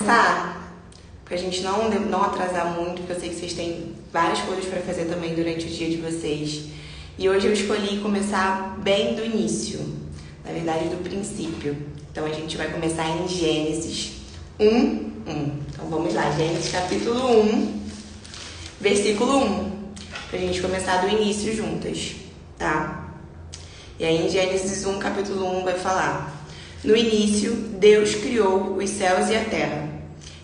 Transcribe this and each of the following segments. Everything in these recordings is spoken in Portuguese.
começar? Pra gente não atrasar muito, porque eu sei que vocês têm várias coisas para fazer também durante o dia de vocês. E hoje eu escolhi começar bem do início, na verdade do princípio. Então a gente vai começar em Gênesis 1:1. Então vamos lá, Gênesis capítulo 1, versículo 1, pra gente começar do início juntas, tá? E aí em Gênesis 1, capítulo 1 vai falar: no início, Deus criou os céus e a terra.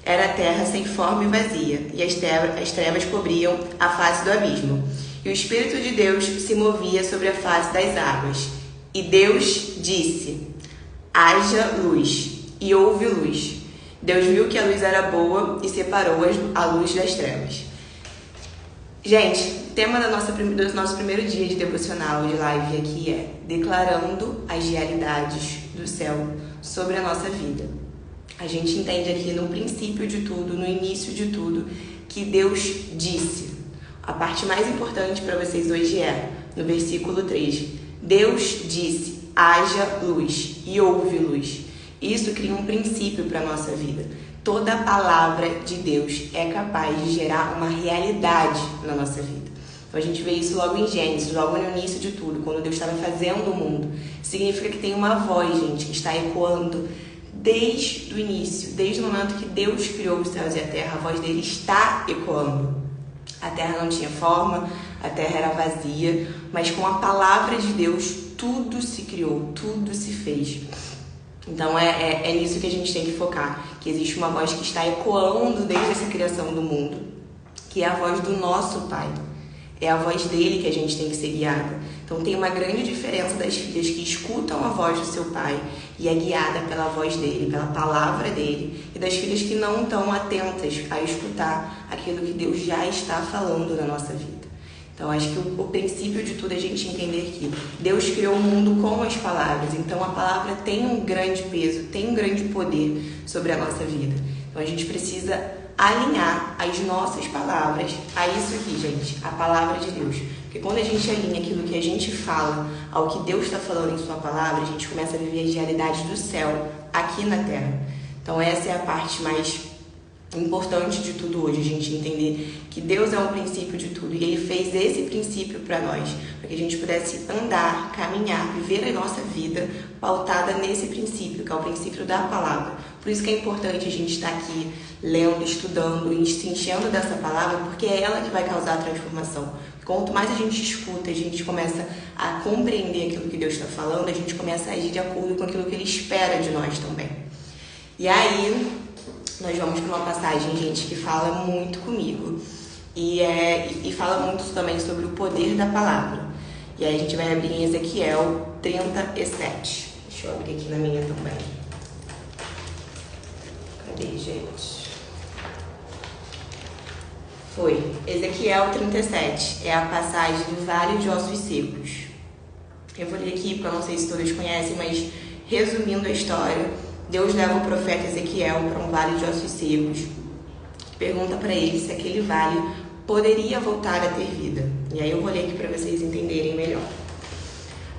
Era a terra sem forma e vazia, e as trevas cobriam a face do abismo. E o Espírito de Deus se movia sobre a face das águas. E Deus disse: haja luz, e houve luz. Deus viu que a luz era boa e separou a luz das trevas. Gente, o tema do nosso primeiro dia de devocional, de live aqui é declarando as realidades do céu sobre a nossa vida. A gente entende aqui no princípio de tudo, no início de tudo, que Deus disse. A parte mais importante para vocês hoje é, no versículo 3, Deus disse: haja luz, e houve luz. Isso cria um princípio para a nossa vida. Toda a palavra de Deus é capaz de gerar uma realidade na nossa vida. Então a gente vê isso logo em Gênesis, logo no início de tudo, quando Deus estava fazendo o mundo. Significa que tem uma voz, gente, que está ecoando desde o início, desde o momento que Deus criou os céus e a terra, a voz dele está ecoando. A terra não tinha forma, a terra era vazia, mas com a palavra de Deus tudo se criou, tudo se fez. Então é nisso que a gente tem que focar, que existe uma voz que está ecoando desde essa criação do mundo, que é a voz do nosso Pai. É a voz dele que a gente tem que ser guiada. Então tem uma grande diferença das filhas que escutam a voz do seu pai e é guiada pela voz dele, pela palavra dele, e das filhas que não estão atentas a escutar aquilo que Deus já está falando na nossa vida. Então acho que o princípio de tudo é a gente entender que Deus criou o mundo com as palavras, então a palavra tem um grande peso, tem um grande poder sobre a nossa vida. Então a gente precisa alinhar as nossas palavras a isso aqui, gente, a palavra de Deus. Porque quando a gente alinha aquilo que a gente fala ao que Deus está falando em sua palavra, a gente começa a viver as realidades do céu aqui na terra. Então essa é a parte mais importante de tudo hoje, a gente entender que Deus é o princípio de tudo e Ele fez esse princípio para nós, para que a gente pudesse andar, caminhar, viver a nossa vida pautada nesse princípio, que é o princípio da palavra. Por isso que é importante a gente estar aqui lendo, estudando e se enchendo dessa palavra, porque é ela que vai causar a transformação. Quanto mais a gente escuta, a gente começa a compreender aquilo que Deus está falando, a gente começa a agir de acordo com aquilo que Ele espera de nós também. E aí nós vamos para uma passagem, gente, que fala muito comigo e fala muito também sobre o poder da palavra. E aí a gente vai abrir em Ezequiel 37. Deixa eu abrir aqui na minha também. Cadê, gente? Foi. Ezequiel 37 é a passagem do Vale de Ossos Secos. Eu vou ler aqui, porque eu não sei se todos conhecem, mas resumindo a história, Deus leva o profeta Ezequiel para um vale de ossos secos. Pergunta para ele se aquele vale poderia voltar a ter vida. E aí eu vou ler aqui para vocês entenderem melhor.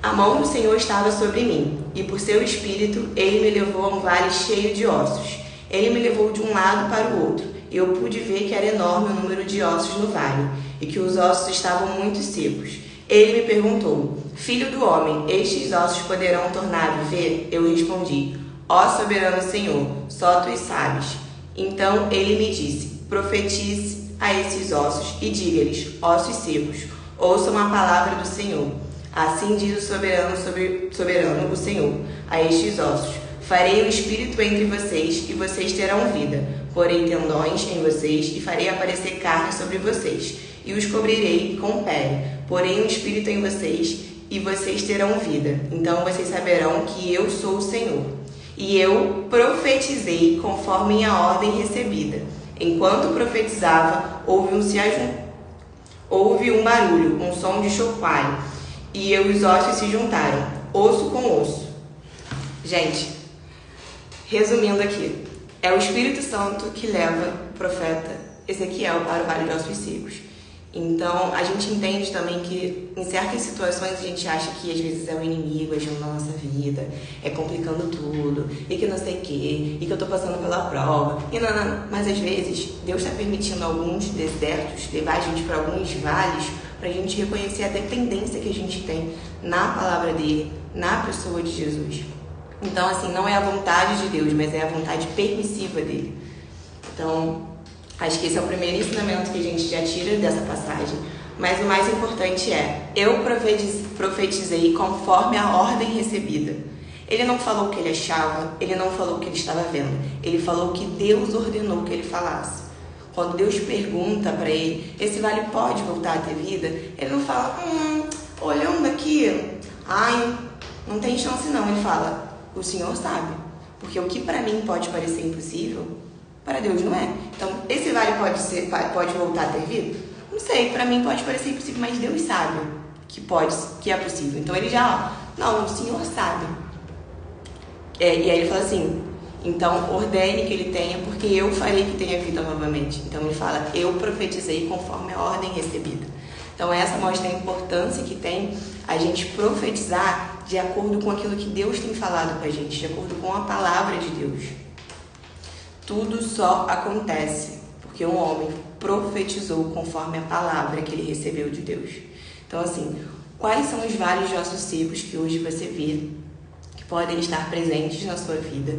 A mão do Senhor estava sobre mim, e por seu espírito ele me levou a um vale cheio de ossos. Ele me levou de um lado para o outro, e eu pude ver que era enorme o número de ossos no vale, e que os ossos estavam muito secos. Ele me perguntou: filho do homem, estes ossos poderão tornar a viver? Eu respondi: ó soberano Senhor, só tu sabes. Então ele me disse: profetize a esses ossos e diga-lhes: ossos secos, ouçam a palavra do Senhor. Assim diz o soberano o Senhor a estes ossos: farei o espírito entre vocês e vocês terão vida. Porei tendões em vocês e farei aparecer carne sobre vocês e os cobrirei com pele. Porei um espírito em vocês e vocês terão vida. Então vocês saberão que eu sou o Senhor. E eu profetizei conforme minha ordem recebida. Enquanto profetizava, houve um barulho, um som de chocalho, e os ossos se juntaram, osso com osso. Gente, resumindo aqui, é o Espírito Santo que leva o profeta Ezequiel para o Vale de Ossos Secos. Então, a gente entende também que em certas situações a gente acha que às vezes é o inimigo agindo na nossa vida, é complicando tudo, e que não sei o quê, e que eu tô passando pela prova, e não. Mas às vezes Deus está permitindo alguns desertos, levar a gente para alguns vales, pra gente reconhecer a dependência que a gente tem na palavra dele, na pessoa de Jesus. Então, assim, não é a vontade de Deus, mas é a vontade permissiva dele. Então, acho que esse é o primeiro ensinamento que a gente já tira dessa passagem. Mas o mais importante é, eu profetizei conforme a ordem recebida. Ele não falou o que ele achava, ele não falou o que ele estava vendo. Ele falou o que Deus ordenou que ele falasse. Quando Deus pergunta para ele, esse vale pode voltar a ter vida? Ele não fala, olhando aqui, não tem chance não. Ele fala, o Senhor sabe. Porque o que para mim pode parecer impossível, para Deus não é. Então, esse vale pode voltar a ter vida? Não sei, para mim pode parecer impossível, mas Deus sabe que é possível. Então ele já, não, o Senhor sabe. E aí ele fala assim, então ordene que ele tenha, porque eu farei que tenha vida novamente. Então ele fala, eu profetizei conforme a ordem recebida. Então essa mostra a importância que tem a gente profetizar de acordo com aquilo que Deus tem falado pra gente, de acordo com a palavra de Deus. Tudo só acontece porque um homem profetizou conforme a palavra que ele recebeu de Deus. Então assim, quais são os vários ossos secos que hoje você vê, que podem estar presentes na sua vida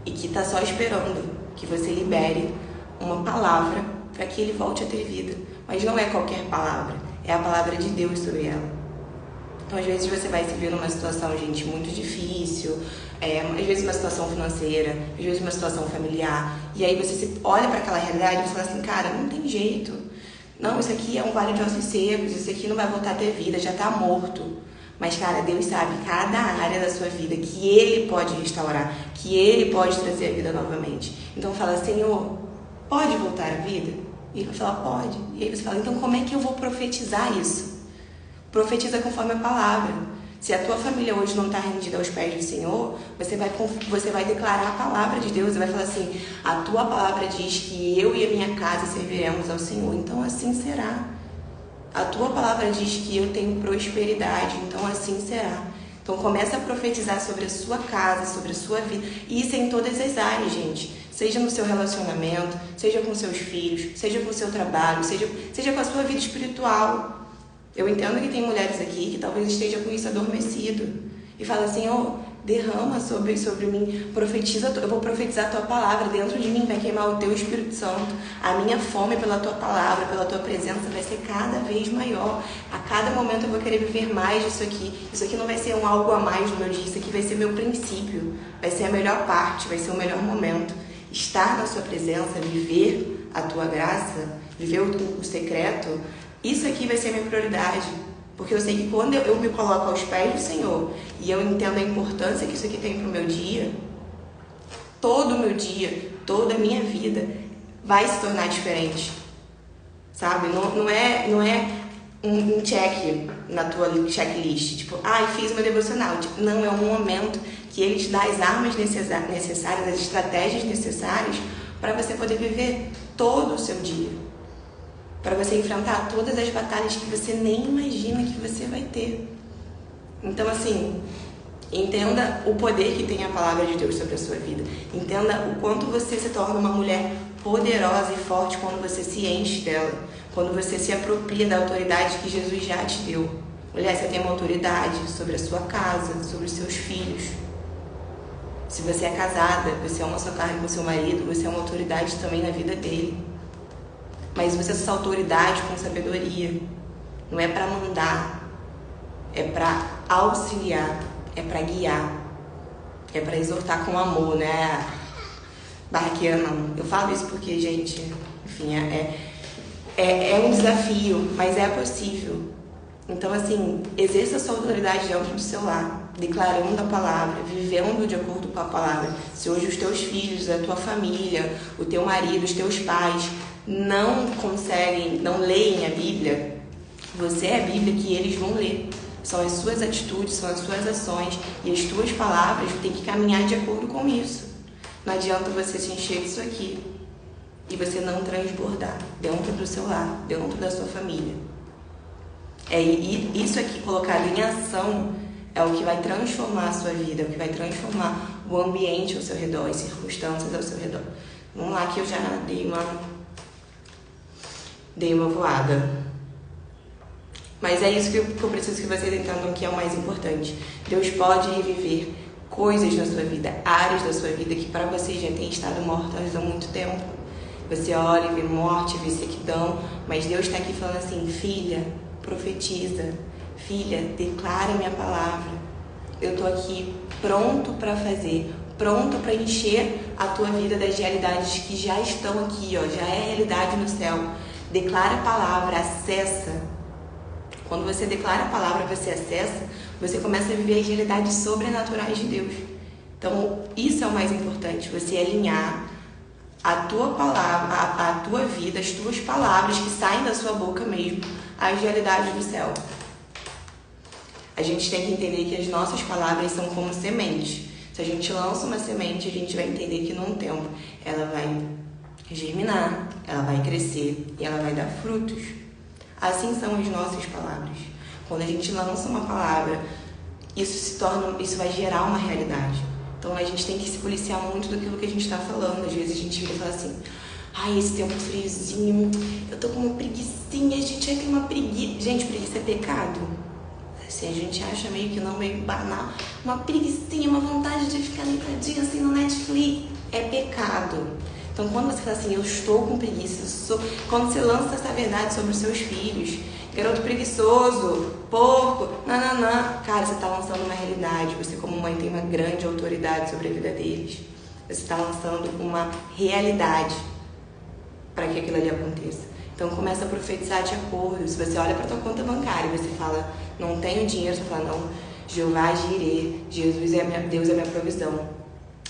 e que está só esperando que você libere uma palavra para que ele volte a ter vida? Mas não é qualquer palavra, é a palavra de Deus sobre ela. Então, às vezes você vai se ver numa situação, gente, muito difícil, às vezes uma situação financeira, às vezes uma situação familiar, e aí você olha para aquela realidade e fala assim, cara, não tem jeito. Não, isso aqui é um vale de ossos secos, isso aqui não vai voltar a ter vida, já está morto. Mas, cara, Deus sabe cada área da sua vida que Ele pode restaurar, que Ele pode trazer a vida novamente. Então fala, Senhor, pode voltar a vida? E Ele vai falar, pode. E aí você fala, então como é que eu vou profetizar isso? Profetiza conforme a palavra. Se a tua família hoje não está rendida aos pés do Senhor, você vai declarar a palavra de Deus. Você vai falar assim, a tua palavra diz que eu e a minha casa serviremos ao Senhor. Então assim será. A tua palavra diz que eu tenho prosperidade. Então assim será. Então começa a profetizar sobre a sua casa, sobre a sua vida. E isso é em todas as áreas, gente. Seja no seu relacionamento, seja com seus filhos, seja com o seu trabalho, seja com a sua vida espiritual. Eu entendo que tem mulheres aqui que talvez esteja com isso adormecido. E fala assim, derrama sobre mim, profetiza, eu vou profetizar a tua palavra, dentro de mim vai queimar o teu Espírito Santo. A minha fome pela tua palavra, pela tua presença vai ser cada vez maior. A cada momento eu vou querer viver mais disso aqui. Isso aqui não vai ser algo a mais no meu dia, isso aqui vai ser meu princípio, vai ser a melhor parte, vai ser o melhor momento. Estar na sua presença, viver a tua graça, viver o secreto, isso aqui vai ser a minha prioridade, porque eu sei que quando eu me coloco aos pés do Senhor e eu entendo a importância que isso aqui tem para o meu dia, todo o meu dia, toda a minha vida vai se tornar diferente, sabe? Não é um check na tua checklist, tipo, fiz meu devocional. Não, é um momento que Ele te dá as armas necessárias, as estratégias necessárias para você poder viver todo o seu dia. Para você enfrentar todas as batalhas que você nem imagina que você vai ter. Então, assim, entenda o poder que tem a palavra de Deus sobre a sua vida. Entenda o quanto você se torna uma mulher poderosa e forte quando você se enche dela. Quando você se apropria da autoridade que Jesus já te deu. Mulher, você tem uma autoridade sobre a sua casa, sobre os seus filhos. Se você é casada, você ama a sua carne com seu marido, você é uma autoridade também na vida dele. Mas você usa essa autoridade com sabedoria. Não é para mandar, é para auxiliar, é para guiar, é para exortar com amor, né? Barraqueira não. Eu falo isso porque, gente, enfim, é um desafio, mas é possível. Então, assim, exerça a sua autoridade dentro do seu lar, declarando a palavra, vivendo de acordo com a palavra. Se hoje os teus filhos, a tua família, o teu marido, os teus pais não conseguem, não leem a Bíblia, você é a Bíblia que eles vão ler. São as suas atitudes, são as suas ações e as tuas palavras têm que caminhar de acordo com isso. Não adianta você se encher disso aqui e você não transbordar dentro do seu lar, dentro da sua família. Isso aqui colocado em ação é o que vai transformar a sua vida, é o que vai transformar o ambiente ao seu redor, as circunstâncias ao seu redor. Vamos lá que eu já dei uma voada. Mas é isso que eu preciso que vocês entendam que é o mais importante. Deus pode reviver coisas na sua vida, áreas da sua vida que para vocês já têm estado mortas há muito tempo. Você olha e vê morte, vê sequidão, mas Deus está aqui falando assim: filha, profetiza, filha, declara minha palavra. Eu estou aqui pronto para fazer, pronto para encher a tua vida das realidades que já estão aqui, ó, já é realidade no céu. Declara a palavra, acessa. Quando você declara a palavra, você acessa, você começa a viver as realidades sobrenaturais de Deus. Então, isso é o mais importante, você alinhar a tua palavra, a tua vida, as tuas palavras que saem da sua boca mesmo, às realidades do céu. A gente tem que entender que as nossas palavras são como sementes. Se a gente lança uma semente, a gente vai entender que num tempo ela vai germinar, ela vai crescer e ela vai dar frutos. Assim são as nossas palavras. Quando a gente lança uma palavra, isso vai gerar uma realidade. Então a gente tem que se policiar muito daquilo que a gente está falando. Às vezes a gente vira e fala assim: ai, esse tempo friozinho, eu tô com uma preguicinha, a gente vai ter uma preguiça. Gente, preguiça é pecado. Assim, a gente acha meio que não, meio banal. Uma preguicinha, uma vontade de ficar deitadinha assim no Netflix, é pecado. Então quando você fala assim: eu estou com preguiça, quando você lança essa verdade sobre os seus filhos, garoto preguiçoso, porco, nananã, cara, você está lançando uma realidade. Você como mãe tem uma grande autoridade sobre a vida deles. Você está lançando uma realidade para que aquilo ali aconteça. Então começa a profetizar de acordo. Se você olha para a tua conta bancária e você fala: não tenho dinheiro, você fala: não, Jeová Jirê, Deus é minha provisão,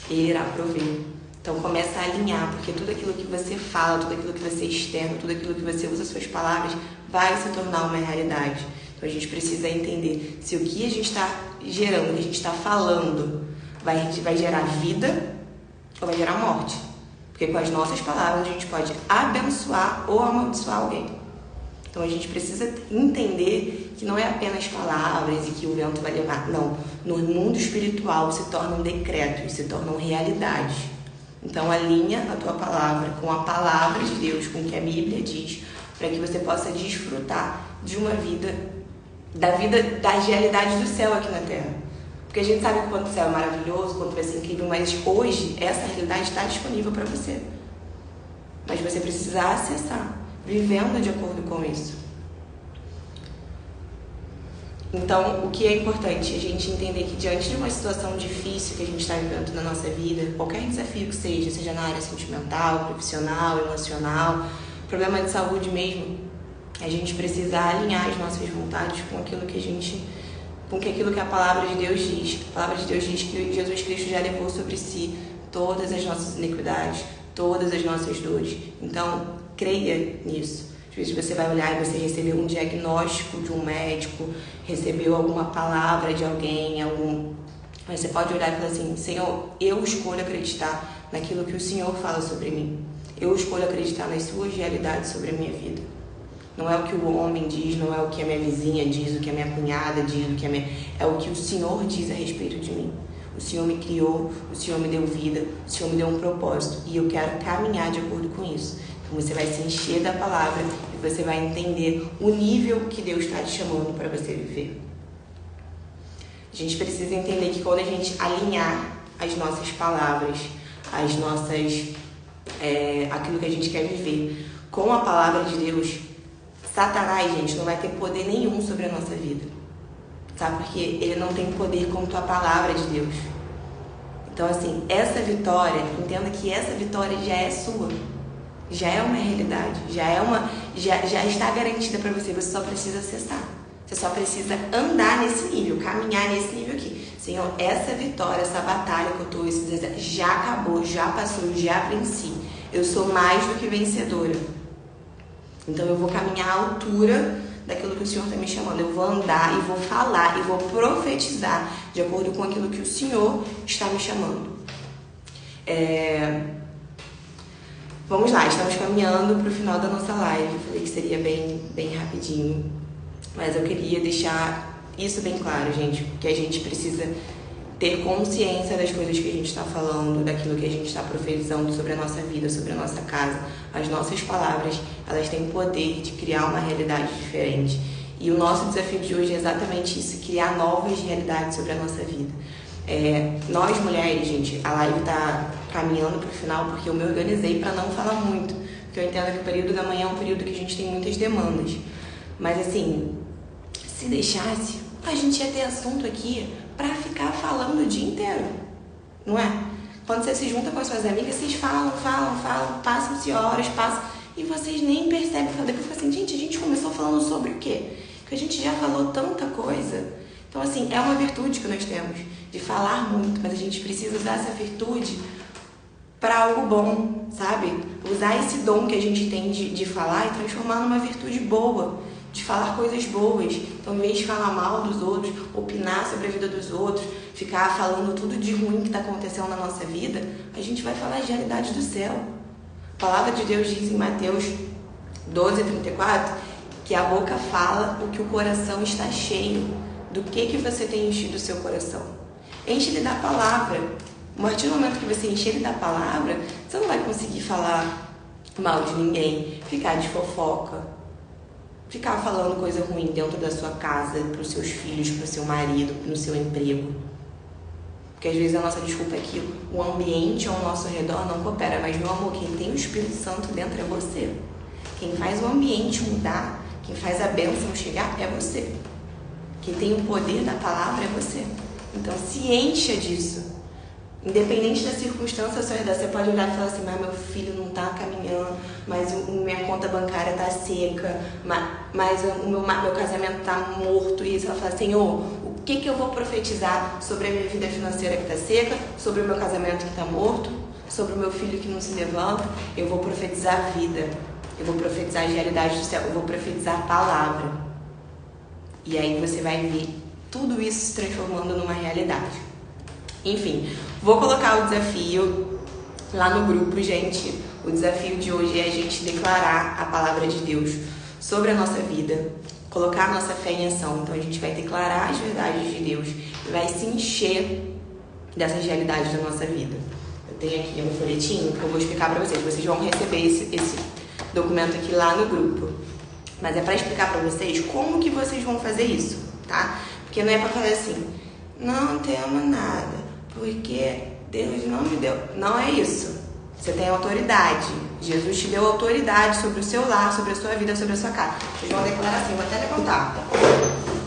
Ele irá prover. Então começa a alinhar, porque tudo aquilo que você fala, tudo aquilo que você externa, tudo aquilo que você usa as suas palavras vai se tornar uma realidade. Então a gente precisa entender se o que a gente está gerando, o que a gente está falando vai gerar vida ou vai gerar morte. Porque com as nossas palavras a gente pode abençoar ou amaldiçoar alguém. Então a gente precisa entender que não é apenas palavras e que o vento vai levar. Não, no mundo espiritual se tornam decretos, se tornam realidades. Então alinha a tua palavra com a palavra de Deus, com o que a Bíblia diz, para que você possa desfrutar de uma vida, das realidades do céu aqui na Terra. Porque a gente sabe que quanto o céu é maravilhoso, quanto vai ser incrível, mas hoje essa realidade está disponível para você. Mas você precisa acessar, vivendo de acordo com isso. Então, o que é importante? A gente entender que diante de uma situação difícil que a gente está vivendo na nossa vida, qualquer desafio que seja na área sentimental, profissional, emocional, problema de saúde mesmo, a gente precisa alinhar as nossas vontades com aquilo que a palavra de Deus diz. A palavra de Deus diz que Jesus Cristo já levou sobre si todas as nossas iniquidades, todas as nossas dores. Então, creia nisso. Às vezes você vai olhar e você recebeu um diagnóstico de um médico, recebeu alguma palavra de alguém, mas você pode olhar e falar assim: Senhor, eu escolho acreditar naquilo que o Senhor fala sobre mim. Eu escolho acreditar nas suas realidades sobre a minha vida. Não é o que o homem diz, não é o que a minha vizinha diz, o que a minha cunhada diz, é o que o Senhor diz a respeito de mim. O Senhor me criou, o Senhor me deu vida, o Senhor me deu um propósito e eu quero caminhar de acordo com isso. Então você vai se encher da palavra e você vai entender o nível que Deus está te chamando para você viver. A gente precisa entender que quando a gente alinhar as nossas palavras, aquilo que a gente quer viver com a palavra de Deus, Satanás, gente, não vai ter poder nenhum sobre a nossa vida. Sabe? Porque ele não tem poder como a palavra de Deus. Então, assim, essa vitória, entenda que essa vitória já é sua. Já é uma realidade. Já está garantida para você. Você só precisa acessar. Você só precisa andar nesse nível, caminhar nesse nível aqui. Senhor, essa vitória, essa batalha que eu estou, esse desejo, já acabou, já passou, eu já venci. Eu sou mais do que vencedora. Então eu vou caminhar à altura daquilo que o Senhor está me chamando. Eu vou andar e vou falar e vou profetizar de acordo com aquilo que o Senhor está me chamando. vamos lá, estamos caminhando para o final da nossa live. Eu falei que seria bem rapidinho, mas eu queria deixar isso bem claro, gente, que a gente precisa ter consciência das coisas que a gente está falando, daquilo que a gente está profetizando sobre a nossa vida, sobre a nossa casa. As nossas palavras, elas têm o poder de criar uma realidade diferente. E o nosso desafio de hoje é exatamente isso, criar novas realidades sobre a nossa vida. Nós mulheres, gente, a live está caminhando para o final porque eu me organizei para não falar muito, porque eu entendo que o período da manhã é um período que a gente tem muitas demandas. Mas assim, se deixasse, a gente ia ter assunto aqui para ficar falando o dia inteiro, não é? Quando você se junta com as suas amigas, vocês falam, passam-se horas, e vocês nem percebem. Depois fica assim, gente, a gente começou falando sobre o quê? Porque a gente já falou tanta coisa. Então, assim, é uma virtude que nós temos, de falar muito, mas a gente precisa usar essa virtude para algo bom, sabe? Usar esse dom que a gente tem de falar e transformar numa virtude boa, de falar coisas boas. Então, em vez de falar mal dos outros, opinar sobre a vida dos outros, ficar falando tudo de ruim que está acontecendo na nossa vida, a gente vai falar as realidades do céu. A palavra de Deus diz em Mateus 12:34 que a boca fala o que o coração está cheio. Do que você tem enchido o seu coração? Enche ele da palavra. A partir do momento que você enche ele da palavra, você não vai conseguir falar mal de ninguém, ficar de fofoca, ficar falando coisa ruim dentro da sua casa, para os seus filhos, para o seu marido, no seu emprego. Porque às vezes a nossa desculpa é que o ambiente ao nosso redor não coopera. Mas, meu amor, quem tem o Espírito Santo dentro é você. Quem faz o ambiente mudar, quem faz a bênção chegar é você. Quem tem o poder da palavra é você. Então, se encha disso. Independente da circunstância ao seu redor, você pode olhar e falar assim, mas meu filho não está caminhando, mas minha conta bancária está seca, mas o meu casamento está morto. E você vai falar, Senhor, o que eu vou profetizar sobre a minha vida financeira que está seca, sobre o meu casamento que está morto, sobre o meu filho que não se levanta? Eu vou profetizar a vida, eu vou profetizar as realidades do céu, eu vou profetizar a palavra. E aí você vai ver tudo isso se transformando numa realidade. Enfim, vou colocar o desafio lá no grupo, gente. O desafio de hoje é a gente declarar a palavra de Deus sobre a nossa vida, colocar a nossa fé em ação. Então a gente vai declarar as verdades de Deus e vai se encher dessas realidades da nossa vida. Eu tenho aqui um folhetinho que eu vou explicar para vocês. Vocês vão receber esse documento aqui lá no grupo. Mas é para explicar para vocês como que vocês vão fazer isso, tá? Porque não é para fazer assim, não temos nada, porque Deus não me deu. Não é isso. Você tem autoridade. Jesus te deu autoridade sobre o seu lar, sobre a sua vida, sobre a sua casa. Vocês vão declarar assim, vou até levantar.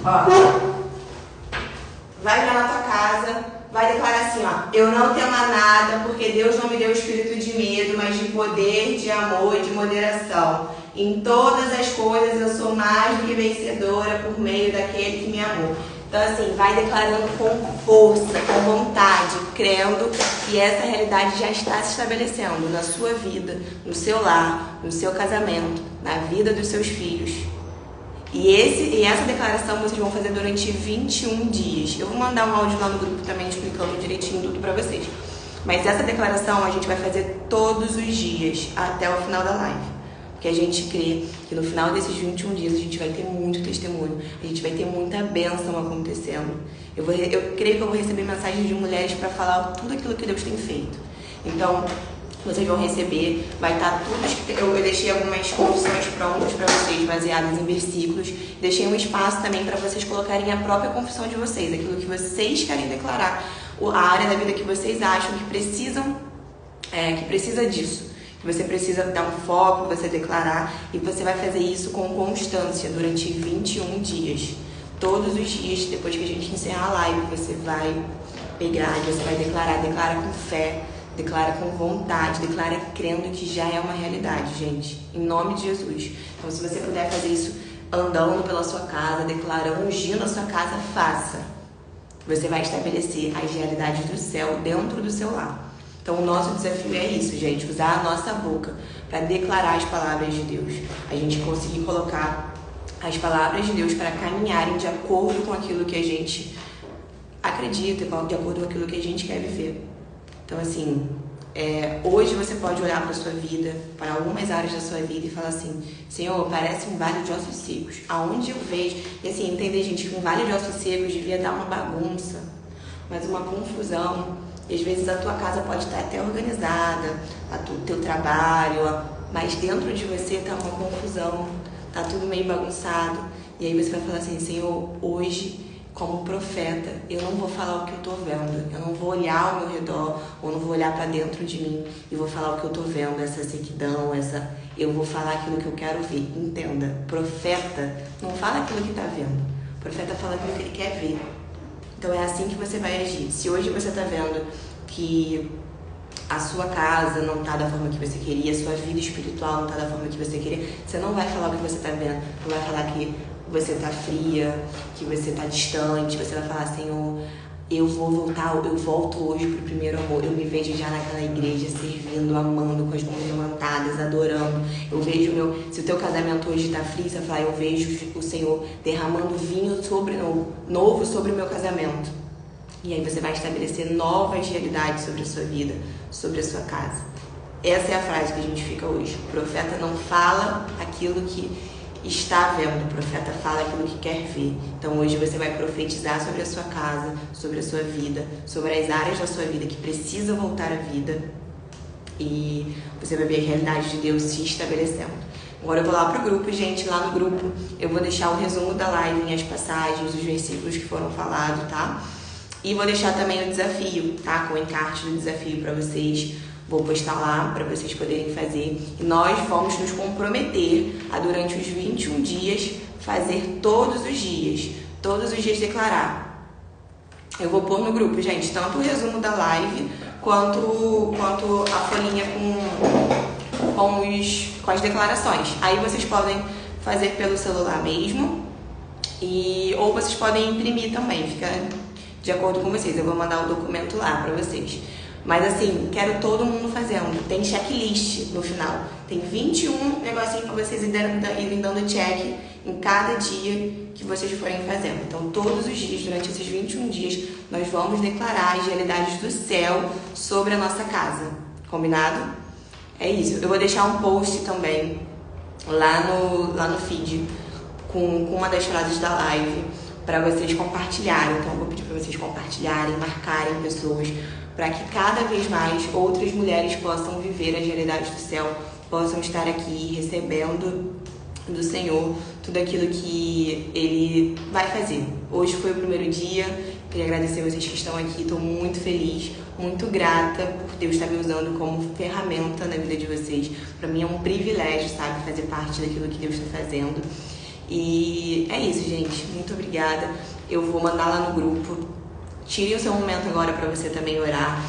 Ó. Vai virar na tua casa, vai declarar assim, ó. Eu não temo a nada, porque Deus não me deu espírito de medo, mas de poder, de amor e de moderação. Em todas as coisas eu sou mais do que vencedora por meio daquele que me amou. Então, assim, vai declarando com força, com vontade, crendo que essa realidade já está se estabelecendo na sua vida, no seu lar, no seu casamento, na vida dos seus filhos. E essa declaração vocês vão fazer durante 21 dias. Eu vou mandar um áudio lá no grupo também explicando direitinho tudo pra vocês. Mas essa declaração a gente vai fazer todos os dias, até o final da live. Porque a gente crê que no final desses 21 dias a gente vai ter muito testemunho, a gente vai ter muita bênção acontecendo. Eu creio que eu vou receber mensagens de mulheres para falar tudo aquilo que Deus tem feito. Então, vocês vão receber, vai estar tudo. Eu deixei algumas confissões prontas para vocês, baseadas em versículos. Deixei um espaço também para vocês colocarem a própria confissão de vocês, aquilo que vocês querem declarar, a área da vida que vocês acham que precisa disso. Você precisa dar um foco, você declarar, e você vai fazer isso com constância durante 21 dias. Todos os dias, depois que a gente encerrar a live, você vai pegar e você vai declara com fé, declara com vontade, declara crendo que já é uma realidade, gente. Em nome de Jesus. Então, se você puder fazer isso andando pela sua casa, declarando, ungindo a sua casa, faça. Você vai estabelecer as realidades do céu dentro do seu lar. Então, o nosso desafio é isso, gente, usar a nossa boca para declarar as palavras de Deus. A gente conseguir colocar as palavras de Deus para caminharem de acordo com aquilo que a gente acredita, de acordo com aquilo que a gente quer viver. Então, assim, Hoje você pode olhar para a sua vida, para algumas áreas da sua vida e falar assim: Senhor, parece um vale de ossos secos. Aonde eu vejo, e assim, entender, gente, que um vale de ossos secos devia dar uma bagunça, mas uma confusão. E às vezes a tua casa pode estar até organizada, o teu trabalho, mas dentro de você está uma confusão, tá tudo meio bagunçado. E aí você vai falar assim: Senhor, hoje, como profeta, eu não vou falar o que eu tô vendo, eu não vou olhar ao meu redor, ou não vou olhar para dentro de mim e vou falar o que eu tô vendo, essa sequidão, eu vou falar aquilo que eu quero ver. Entenda, profeta não fala aquilo que tá vendo, profeta fala aquilo que ele quer ver. Então é assim que você vai agir. Se hoje você tá vendo que a sua casa não tá da forma que você queria, a sua vida espiritual não tá da forma que você queria, você não vai falar o que você tá vendo, não vai falar que você tá fria, que você tá distante, você vai falar: Senhor, eu vou voltar, eu volto hoje pro primeiro amor. Eu me vejo já naquela igreja servindo, amando, com as mãos levantadas, adorando. Eu vejo se o teu casamento hoje tá frio, você vai falar: eu vejo o Senhor derramando vinho novo sobre o meu casamento. E aí você vai estabelecer novas realidades sobre a sua vida, sobre a sua casa. Essa é a frase que a gente fica hoje. O profeta não fala aquilo que está vendo, o profeta fala aquilo que quer ver. Então hoje você vai profetizar sobre a sua casa, sobre a sua vida, sobre as áreas da sua vida que precisam voltar à vida, e você vai ver a realidade de Deus se estabelecendo. Agora eu vou lá pro grupo, gente. Lá no grupo eu vou deixar o resumo da live, as passagens, os versículos que foram falados, tá? E vou deixar também o desafio, tá? Com o encarte do desafio para vocês. Vou postar lá para vocês poderem fazer. E nós vamos nos comprometer a, durante os 21 dias, fazer todos os dias declarar. Eu vou pôr no grupo, gente, tanto o resumo da live quanto a folhinha com as declarações. Aí vocês podem fazer pelo celular mesmo, ou vocês podem imprimir também, fica de acordo com vocês. Eu vou mandar o documento lá para vocês. Mas assim, quero todo mundo fazendo. Tem checklist no final. Tem 21 negocinhos para vocês irem dando check em cada dia que vocês forem fazendo. Então, todos os dias, durante esses 21 dias, nós vamos declarar as realidades do céu sobre a nossa casa. Combinado? É isso. Eu vou deixar um post também lá no feed com uma das frases da live para vocês compartilharem. Então, eu vou pedir para vocês compartilharem, marcarem pessoas, para que cada vez mais outras mulheres possam viver as realidades do céu, possam estar aqui recebendo do Senhor tudo aquilo que Ele vai fazer. Hoje foi o primeiro dia, queria agradecer a vocês que estão aqui, estou muito feliz, muito grata por Deus estar me usando como ferramenta na vida de vocês. Para mim é um privilégio, sabe, fazer parte daquilo que Deus está fazendo. E é isso, gente, muito obrigada. Eu vou mandar lá no grupo. Tire o seu momento agora para você também orar.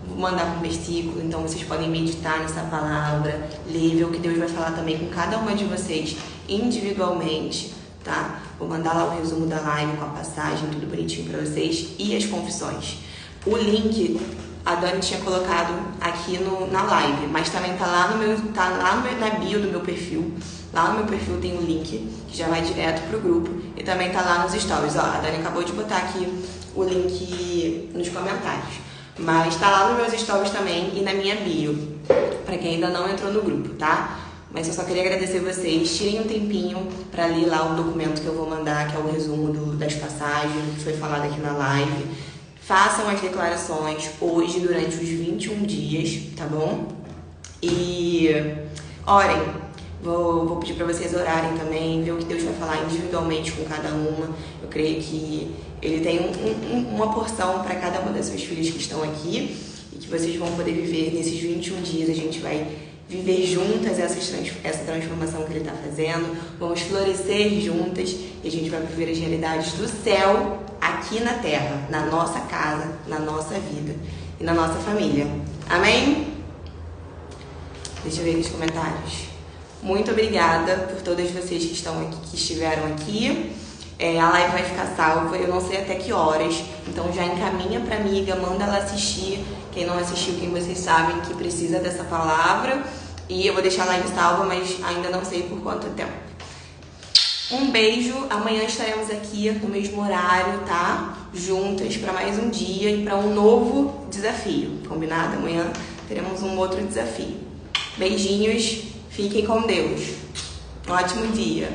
Vou mandar com versículo, então vocês podem meditar nessa palavra, ler, ver o que Deus vai falar também com cada uma de vocês individualmente, tá? Vou mandar lá o resumo da live com a passagem, tudo bonitinho para vocês, e as confissões. O link a Dani tinha colocado aqui na live, mas também tá lá na bio do meu perfil. Lá no meu perfil tem um link que já vai direto pro grupo, e também tá lá nos stories. Ó, a Dani acabou de botar aqui o link nos comentários, mas tá lá nos meus stories também e na minha bio, pra quem ainda não entrou no grupo, tá? Mas eu só queria agradecer vocês. Tirem um tempinho pra ler lá o documento que eu vou mandar, que é o resumo das passagens que foi falado aqui na live. Façam as declarações hoje durante os 21 dias, tá bom? E orem. Vou pedir para vocês orarem também, ver o que Deus vai falar individualmente com cada uma. Eu creio que Ele tem uma porção para cada uma das suas filhas que estão aqui, e que vocês vão poder viver nesses 21 dias. A gente vai viver juntas essa transformação que Ele está fazendo. Vamos florescer juntas e a gente vai viver as realidades do céu aqui na terra, na nossa casa, na nossa vida e na nossa família. Amém? Deixa eu ver nos comentários. Muito obrigada por todas vocês que estão aqui, que estiveram aqui. A live vai ficar salva, eu não sei até que horas, então já encaminha pra amiga, manda ela assistir. Quem não assistiu, quem vocês sabem que precisa dessa palavra. E eu vou deixar a live salva, mas ainda não sei por quanto tempo. Um beijo, amanhã estaremos aqui no mesmo horário, tá? Juntas para mais um dia e para um novo desafio, combinado? Amanhã teremos um outro desafio. Beijinhos, fiquem com Deus. Um ótimo dia!